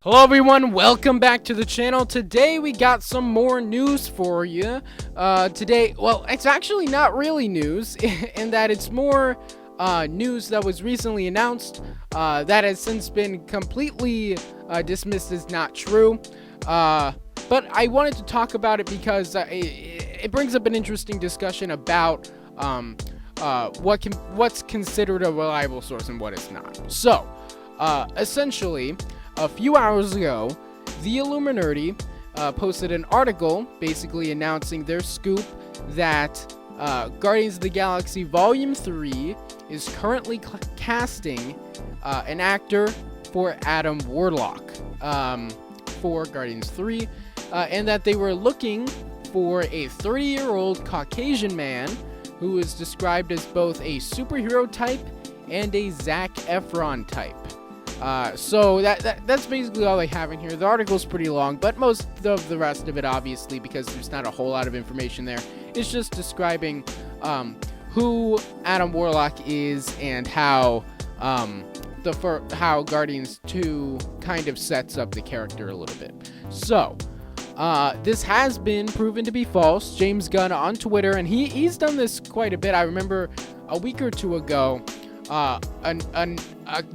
Hello everyone, welcome back to the channel. Today we got some more news for you. Well, it's actually not really news in that it's more news that was recently announced that has since been completely dismissed as not true. But I wanted to talk about it because it brings up an interesting discussion about what's considered a reliable source and what is not. So, essentially, a few hours ago, the Illuminati posted an article basically announcing their scoop that Guardians of the Galaxy Volume 3 is currently casting an actor for Adam Warlock for Guardians 3, and that they were looking for a 30-year-old Caucasian man who is described as both a superhero type and a Zac Efron type. So that's basically all they have in here. The article's pretty long, but most of the rest of it, obviously, because there's not a whole lot of information there, it's just describing who Adam Warlock is and how how Guardians 2 kind of sets up the character a little bit. So this has been proven to be false. James Gunn on Twitter, and he's done this quite a bit. I remember a week or two ago, a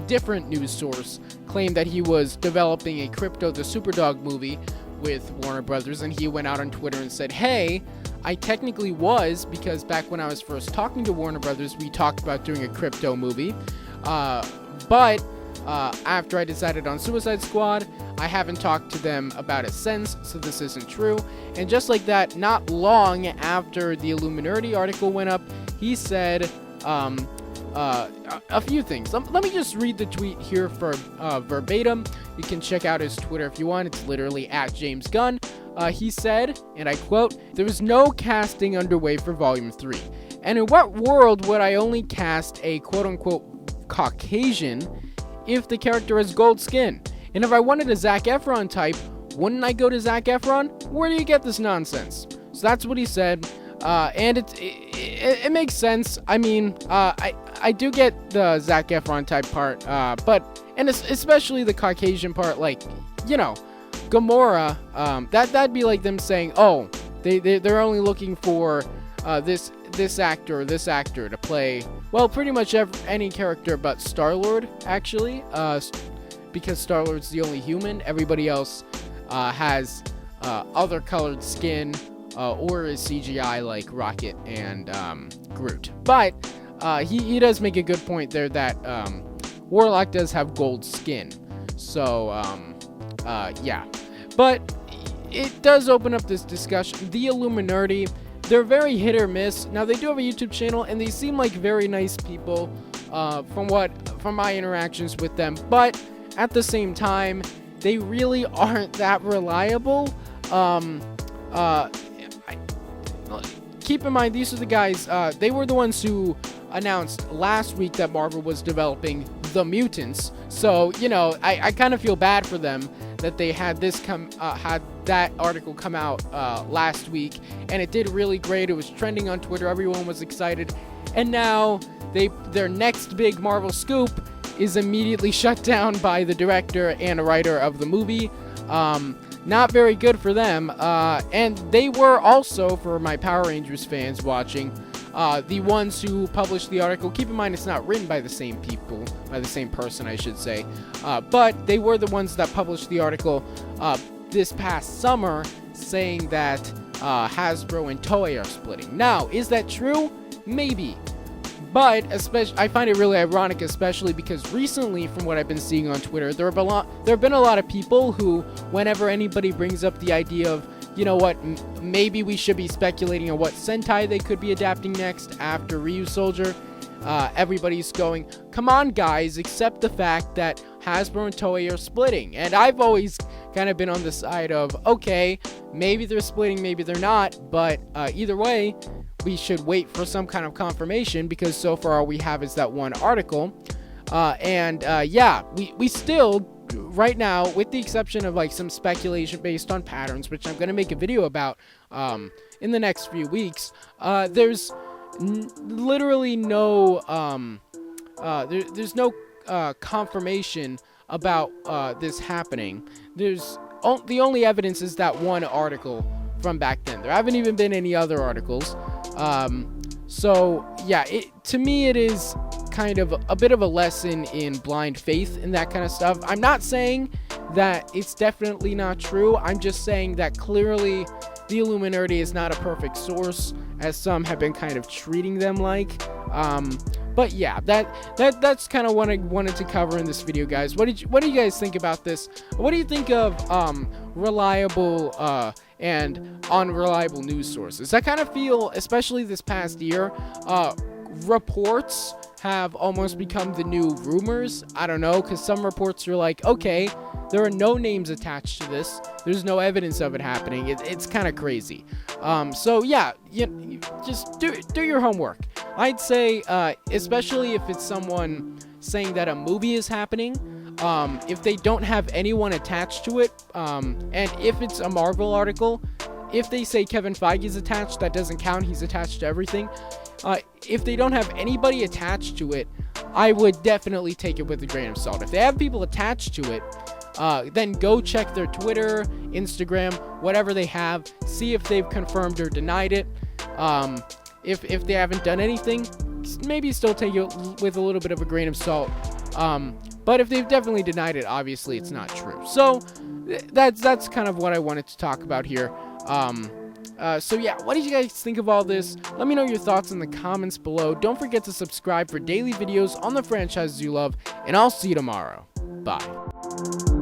different news source claimed that he was developing a Crypto the Superdog movie with Warner Brothers, and he went out on Twitter and said, hey, I technically was, because back when I was first talking to Warner Brothers, we talked about doing a Crypto movie, but after I decided on Suicide Squad, I haven't talked to them about it since, so this isn't true. And just like that, not long after the Illuminati article went up, he said a few things. Let me just read the tweet here for verbatim. You can check out his Twitter if you want. It's literally at James Gunn. He said, and I quote, "There is no casting underway for Volume 3. And in what world would I only cast a quote-unquote Caucasian if the character has gold skin? And if I wanted a Zac Efron type, wouldn't I go to Zac Efron? Where do you get this nonsense?" So that's what he said. And it makes sense. I mean, I do get the Zac Efron type part, and especially the Caucasian part, like, you know, Gamora, that'd be like them saying, oh, they're only looking for this actor to play, well, pretty much any character but Star-Lord, actually, because Star-Lord's the only human. Everybody else has other colored skin, or is CGI like Rocket and Groot. But he does make a good point there that Warlock does have gold skin. So, yeah. But it does open up this discussion. The Illuminati, they're very hit or miss. Now, they do have a YouTube channel, and they seem like very nice people from my interactions with them. But at the same time, they really aren't that reliable. Keep in mind, these are the guys, they were the ones who announced last week that Marvel was developing The Mutants. So, you know, I kind of feel bad for them that they had had that article come out last week, and it did really great. It was trending on Twitter. Everyone was excited. And now their next big Marvel scoop is immediately shut down by the director and writer of the movie. Not very good for them. And they were also, for my Power Rangers fans watching, the ones who published the article. Keep in mind, it's not written by the same people, by the same person, I should say. But they were the ones that published the article this past summer, saying that Hasbro and Toei are splitting. Now, is that true? Maybe. But I find it really ironic, especially because recently, from what I've been seeing on Twitter, there have been a lot of people who, whenever anybody brings up the idea of, you know what, maybe we should be speculating on what Sentai they could be adapting next after Ryu Soldier, everybody's going, come on guys, accept the fact that Hasbro and Toei are splitting. And I've always kind of been on the side of, okay, maybe they're splitting, maybe they're not, but either way, we should wait for some kind of confirmation, because so far all we have is that one article. Yeah, we still, right now, with the exception of like some speculation based on patterns, which I'm going to make a video about in the next few weeks, there's literally no, there's no confirmation about this happening. The only evidence is that one article from back then. There haven't even been any other articles. So yeah, to me it is kind of a bit of a lesson in blind faith and that kind of stuff. I'm not saying that it's definitely not true. I'm just saying that clearly the Illuminati is not a perfect source, as some have been kind of treating them like. But yeah, that's kind of what I wanted to cover in this video, guys. What do you guys think about this? What do you think of reliable and unreliable news sources? I kind of feel, especially this past year, reports have almost become the new rumors. I don't know, because some reports are like, okay, there are no names attached to this. There's no evidence of it happening. It's kind of crazy. So yeah, just do your homework. I'd say, especially if it's someone saying that a movie is happening, if they don't have anyone attached to it, and if it's a Marvel article, if they say Kevin Feige is attached, that doesn't count. He's attached to everything. If they don't have anybody attached to it, I would definitely take it with a grain of salt. If they have people attached to it, then go check their Twitter, Instagram, whatever they have, see if they've confirmed or denied it. If they haven't done anything, maybe still take it with a little bit of a grain of salt. But if they've definitely denied it, obviously it's not true. So that's kind of what I wanted to talk about here. So yeah, what did you guys think of all this? Let me know your thoughts in the comments below. Don't forget to subscribe for daily videos on the franchises you love, and I'll see you tomorrow. Bye.